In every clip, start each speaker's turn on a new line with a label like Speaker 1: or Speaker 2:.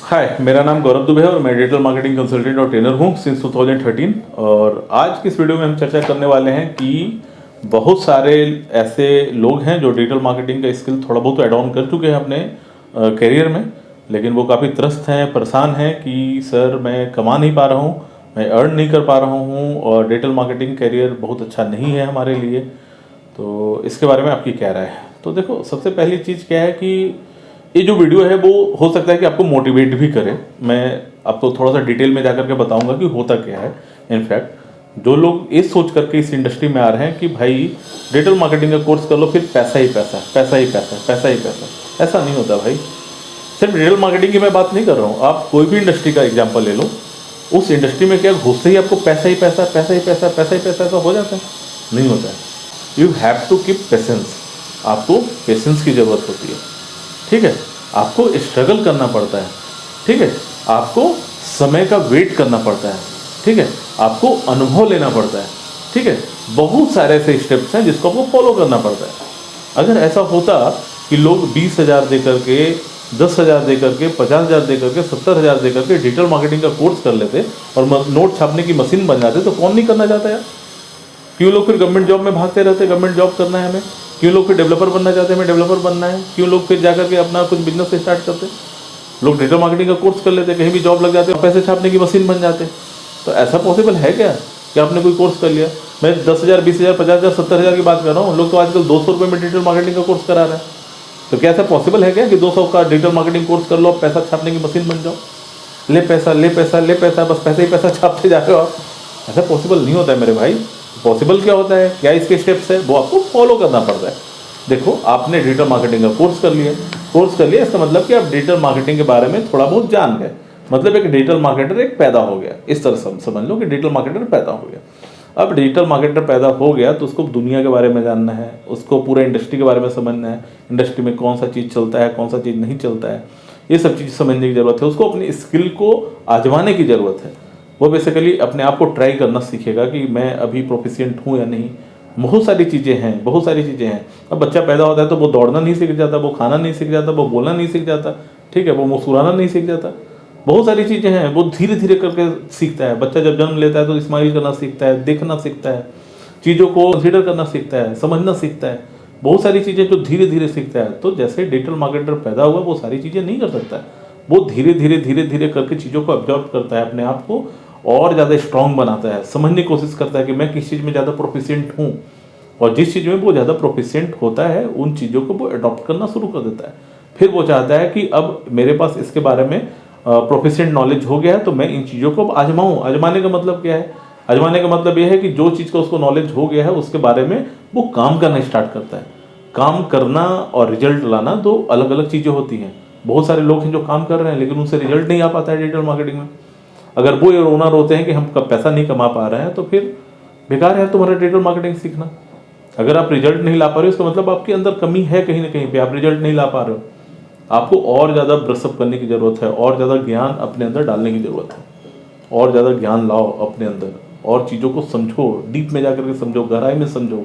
Speaker 1: हाय, मेरा नाम गौरव दुबे है और मैं डिजिटल मार्केटिंग कंसल्टेंट और ट्रेनर हूँ सिंस 2013। और आज की इस वीडियो में हम चर्चा करने वाले हैं कि बहुत सारे ऐसे लोग हैं जो डिजिटल मार्केटिंग का स्किल थोड़ा बहुत ऐड ऑन कर चुके हैं अपने करियर में, लेकिन वो काफ़ी त्रस्त हैं, परेशान हैं कि सर मैं कमा नहीं पा रहा हूँ, मैं अर्न नहीं कर पा रहा हूँ और डिजिटल मार्केटिंग करियर बहुत अच्छा नहीं है हमारे लिए। तो इसके बारे में आपकी क्या राय है? तो देखो, सबसे पहली चीज़ क्या है कि ये जो वीडियो है वो हो सकता है कि आपको मोटिवेट भी करे। मैं आपको थोड़ा सा डिटेल में जाकर के बताऊंगा कि होता क्या है। इनफैक्ट जो लोग ये सोच करके इस इंडस्ट्री में आ रहे हैं कि भाई डिजिटल मार्केटिंग का कोर्स कर लो, फिर पैसा ही पैसा, पैसा ही पैसा, पैसा ही पैसा, ऐसा नहीं होता भाई। सिर्फ डिजिटल मार्केटिंग की मैं बात नहीं कर रहा हूँ, आप कोई भी इंडस्ट्री का एग्जाम्पल ले लो। उस इंडस्ट्री में क्या घुसते ही आपको पैसा ही पैसा, पैसा ही पैसा, पैसा ही पैसा ऐसा हो जाता है? नहीं होता है। You have to keep patience. आपको पेशेंस की ज़रूरत होती है, ठीक है। आपको स्ट्रगल करना पड़ता है, ठीक है। आपको समय का वेट करना पड़ता है, ठीक है। आपको अनुभव लेना पड़ता है, ठीक है। बहुत सारे ऐसे स्टेप्स हैं जिसको आपको फॉलो करना पड़ता है। अगर ऐसा होता कि लोग 20,000 दे करके, 10,000 दे करके, 50,000 दे करके, 70,000 दे करके डिजिटल मार्केटिंग का कोर्स कर लेते और नोट छापने की मशीन बन जाते, तो कौन नहीं करना चाहता यार? क्यों लोग फिर गवर्नमेंट जॉब में भागते रहते? गवर्नमेंट जॉब करना है हमें। क्यों लोग फिर डेवलपर बनना चाहते हैं? हमें डेवलपर बनना है। क्यों लोग फिर जाकर के अपना कुछ बिजनेस स्टार्ट करते? लोग डिजिटल मार्केटिंग का कोर्स कर लेते, कहीं भी जॉब लग जाते और पैसे छापने की मशीन बन जाते। तो ऐसा पॉसिबल है क्या कि आपने कोई कोर्स कर लिया? मैं 10,000, 20,000, 50,000, 70,000 की बात कर रहा हूँ। लोग तो आजकल 200 रुपये में डिजिटल मार्केटिंग का कोर्स करा रहे हैं। तो क्या ऐसा पॉसिबल है क्या कि 200 का डिजिटल मार्केटिंग कोर्स कर लो, पैसा छापने की मशीन बन जाओ? ले पैसा, ले पैसा, ले पैसा, बस पैसा ही पैसा छापते जा रहे हो आप। ऐसा पॉसिबल नहीं होता है मेरे भाई। पॉसिबल क्या होता है, क्या इसके स्टेप्स है, वो आपको फॉलो करना पड़ता है। देखो, आपने डिजिटल मार्केटिंग का कोर्स कर लिया, इसका मतलब कि आप डिजिटल मार्केटिंग के बारे में थोड़ा बहुत जान गए। मतलब एक डिजिटल मार्केटर एक पैदा हो गया, इस तरह से समझ लो कि डिजिटल मार्केटर पैदा हो गया। अब डिजिटल मार्केटर पैदा हो गया तो उसको दुनिया के बारे में जानना है, उसको पूरा इंडस्ट्री के बारे में समझना है। इंडस्ट्री में कौन सा चीज़ चलता है, कौन सा चीज़ नहीं चलता है, ये सब चीज़ समझने की ज़रूरत है। उसको अपनी स्किल को आजमाने की ज़रूरत है। वो बेसिकली अपने आप को ट्राई करना सीखेगा कि मैं अभी प्रोफिशिएंट हूँ या नहीं। बहुत सारी चीज़ें हैं, बहुत सारी चीज़ें हैं। अब बच्चा पैदा होता है तो वो दौड़ना नहीं सीख जाता, वो खाना नहीं सीख जाता, वो बोलना नहीं सीख जाता, ठीक है, वो मुस्कुराना नहीं सीख जाता। बहुत सारी चीज़ें हैं, वो धीरे धीरे करके सीखता है। बच्चा जब जन्म लेता है तो स्माइल करना सीखता है, देखना सीखता है, चीज़ों को कंसीडर करना सीखता है, समझना सीखता है। बहुत सारी चीज़ें जो धीरे धीरे सीखता है। तो जैसे डिजिटल मार्केटर पैदा हुआ वो सारी चीज़ें नहीं कर सकता है। वो धीरे धीरे करके चीज़ों को ऑब्जर्व करता है, अपने आप को और ज़्यादा स्ट्रॉन्ग बनाता है, समझने की कोशिश करता है कि मैं किस चीज़ में ज़्यादा प्रोफिशिएंट हूँ। और जिस चीज़ में वो ज़्यादा प्रोफिशिएंट होता है उन चीज़ों को वो अडॉप्ट करना शुरू कर देता है। फिर वो चाहता है कि अब मेरे पास इसके बारे में प्रोफिशिएंट नॉलेज हो गया है तो मैं इन चीज़ों को अब आजमाऊँ। आजमाने का मतलब क्या है? आजमाने का मतलब ये है कि जो चीज़ का उसको नॉलेज हो गया है उसके बारे में वो काम करना स्टार्ट करता है। काम करना और रिजल्ट लाना दो अलग अलग चीज़ें होती हैं। बहुत सारे लोग हैं जो काम कर रहे हैं लेकिन उनसे रिजल्ट नहीं आ पाता है डिजिटल मार्केटिंग में। अगर वो ये रोना रोते हैं कि हम पैसा नहीं कमा पा रहे हैं तो फिर बेकार है तुम्हारा डिजिटल मार्केटिंग सीखना। अगर आप रिजल्ट नहीं ला पा रहे हो इसका मतलब आपके अंदर कमी है कहीं ना कहीं पे, आप रिजल्ट नहीं ला पा रहे हो। आपको और ज़्यादा ब्रशअप करने की ज़रूरत है, और ज़्यादा ज्ञान अपने अंदर डालने की ज़रूरत है। और ज़्यादा ज्ञान लाओ अपने अंदर और चीज़ों को समझो, डीप में जाकर के समझो, गहराई में समझो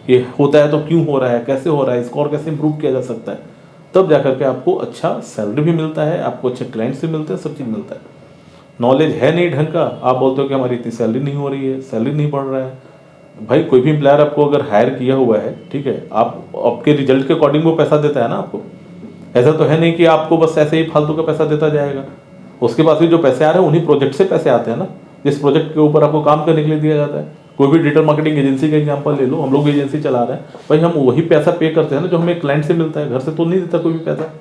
Speaker 1: कि होता है तो क्यों हो रहा है, कैसे हो रहा है, इसको और कैसे इंप्रूव किया जा सकता है। तब जाकर के आपको अच्छा सैलरी भी मिलता है, आपको अच्छे क्लाइंट्स भी मिलते हैं, सब चीज़ मिलता है। नॉलेज है नहीं ढंग का, आप बोलते हो कि हमारी इतनी सैलरी नहीं हो रही है, सैलरी नहीं बढ़ रहा है। भाई कोई भी एम्प्लॉयर आपको अगर हायर किया हुआ है, ठीक है, आप आपके रिजल्ट के अकॉर्डिंग वो पैसा देता है ना आपको। ऐसा तो है नहीं कि आपको बस ऐसे ही फालतू का पैसा देता जाएगा। उसके पास भी जो पैसे आ रहे हैं उन्हीं प्रोजेक्ट से पैसे आते हैं ना, जिस प्रोजेक्ट के ऊपर आपको काम करने के लिए दिया जाता है। कोई भी डिजिटल मार्केटिंग एजेंसी का एग्जांपल ले लो, हम लोग भी एजेंसी चला रहे हैं भाई, हम वही पैसा पे करते हैं ना जो हमें क्लाइंट से मिलता है, घर से तो नहीं देता कोई भी पैसा।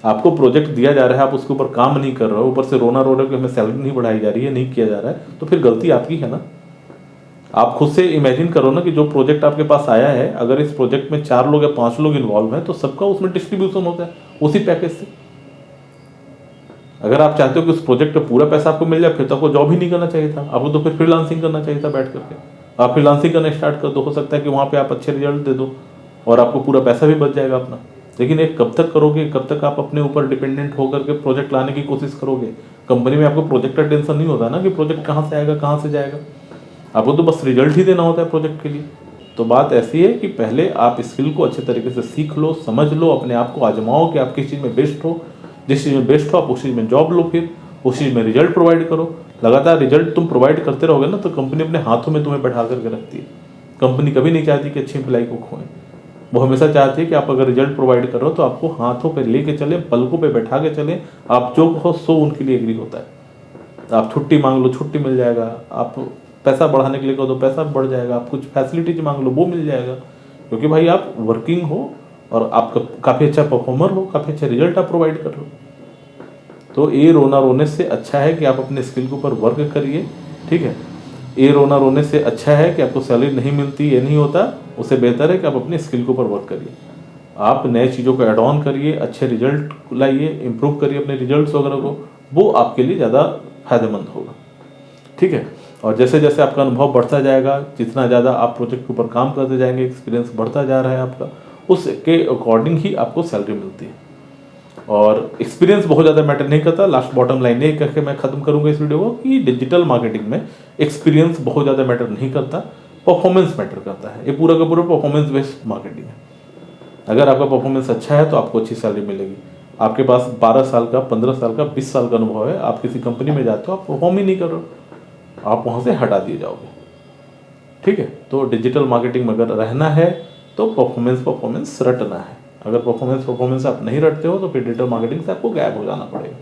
Speaker 1: आपको प्रोजेक्ट दिया जा रहा है, आप उसके ऊपर काम नहीं कर रहे हो, ऊपर से रोना रो रहे हो कि हमें सैलरी नहीं बढ़ाई जा रही है, नहीं किया जा रहा है, तो फिर गलती आपकी है ना। आप खुद से इमेजिन करो ना कि जो प्रोजेक्ट आपके पास आया है, अगर इस प्रोजेक्ट में 4 लोग या 5 लोग इन्वॉल्व हैं तो सबका उसमें डिस्ट्रीब्यूशन होता है उसी पैकेज से। अगर आप चाहते हो कि उस प्रोजेक्ट का पूरा पैसा आपको मिल जाए फिर तो आपको जॉब ही नहीं करना चाहिए था, आपको तो फिर फ्रीलांसिंग करना चाहिए था बैठ करके। आप फ्रीलांसिंग करना स्टार्ट कर दो, हो सकता है कि वहाँ पे आप अच्छे रिजल्ट दे दो और आपको पूरा पैसा भी बच जाएगा अपना। लेकिन एक कब तक करोगे, कब तक आप अपने ऊपर डिपेंडेंट होकर के प्रोजेक्ट लाने की कोशिश करोगे? कंपनी में आपको प्रोजेक्ट का टेंशन नहीं होता ना कि प्रोजेक्ट कहाँ से आएगा, कहाँ से जाएगा, आपको तो बस रिजल्ट ही देना होता है प्रोजेक्ट के लिए। तो बात ऐसी है कि पहले आप स्किल को अच्छे तरीके से सीख लो, समझ लो, अपने आप को आजमाओ कि आप किस चीज़ में बेस्ट हो, जिस चीज़ में बेस्ट हो आप उस चीज़ में जॉब लो, फिर उस चीज़ में रिजल्ट प्रोवाइड करो। लगातार रिजल्ट तुम प्रोवाइड करते रहोगे ना तो कंपनी अपने हाथों में तुम्हें बैठा करके रखती है। कंपनी कभी नहीं चाहती कि अच्छी एम्प्लाई को खोएं, वो हमेशा चाहती है कि आप अगर रिजल्ट प्रोवाइड करो तो आपको हाथों पे लेके चले, पलकों पे बैठा के चले। आप जो कहो सो उनके लिए एग्री होता है। आप छुट्टी मांग लो, छुट्टी मिल जाएगा। आप पैसा बढ़ाने के लिए कहो तो पैसा बढ़ जाएगा। आप कुछ फैसिलिटीज मांग लो, वो मिल जाएगा, क्योंकि भाई आप वर्किंग हो और आप काफ़ी अच्छा परफॉर्मर हो, काफ़ी अच्छा रिजल्ट आप प्रोवाइड कर रहे हो। तो ये रोना रोने से अच्छा है कि आप अपने स्किल के ऊपर वर्क करिए, ठीक है। ये रोना रोने से अच्छा है कि आपको सैलरी नहीं मिलती, ये नहीं होता। उससे बेहतर है कि आप अपने स्किल के ऊपर वर्क करिए, आप नए चीज़ों को ऐड ऑन करिए, अच्छे रिजल्ट लाइए, इम्प्रूव करिए अपने रिजल्ट्स वगैरह को, वो आपके लिए ज़्यादा फायदेमंद होगा, ठीक है। और जैसे जैसे आपका अनुभव बढ़ता जाएगा, जितना ज़्यादा आप प्रोजेक्ट के ऊपर काम करते जाएंगे, एक्सपीरियंस बढ़ता जा रहा है आपका, उसके अकॉर्डिंग ही आपको सैलरी मिलती है। और एक्सपीरियंस बहुत ज़्यादा मैटर नहीं करता। लास्ट बॉटम लाइन ये करके मैं ख़त्म करूँगा इस वीडियो को कि डिजिटल मार्केटिंग में एक्सपीरियंस बहुत ज़्यादा मैटर नहीं करता, परफॉर्मेंस मैटर करता है। ये पूरा का पूरा परफॉर्मेंस बेस्ड मार्केटिंग है। अगर आपका परफॉर्मेंस अच्छा है तो आपको अच्छी सैलरी मिलेगी। आपके पास 12 साल का, 15 साल का, 20 साल का अनुभव है, आप किसी कंपनी में जाते हो, आप परफॉर्म ही नहीं कर रहे हो, आप वहाँ से हटा दिए जाओगे, ठीक है। तो डिजिटल मार्केटिंग में अगर रहना है तो परफॉर्मेंस रटना है। अगर परफॉर्मेंस आप नहीं रटते हो तो फिर डिजिटल मार्केटिंग से आपको गायब हो जाना पड़ेगा।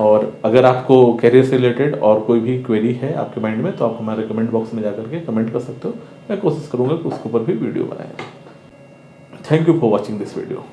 Speaker 1: और अगर आपको करियर से रिलेटेड और कोई भी क्वेरी है आपके माइंड में तो आप हमारे कमेंट बॉक्स में जाकर के कमेंट कर सकते हो। मैं कोशिश करूँगा कि उसके ऊपर भी वीडियो बनाए। Thank you for watching this video.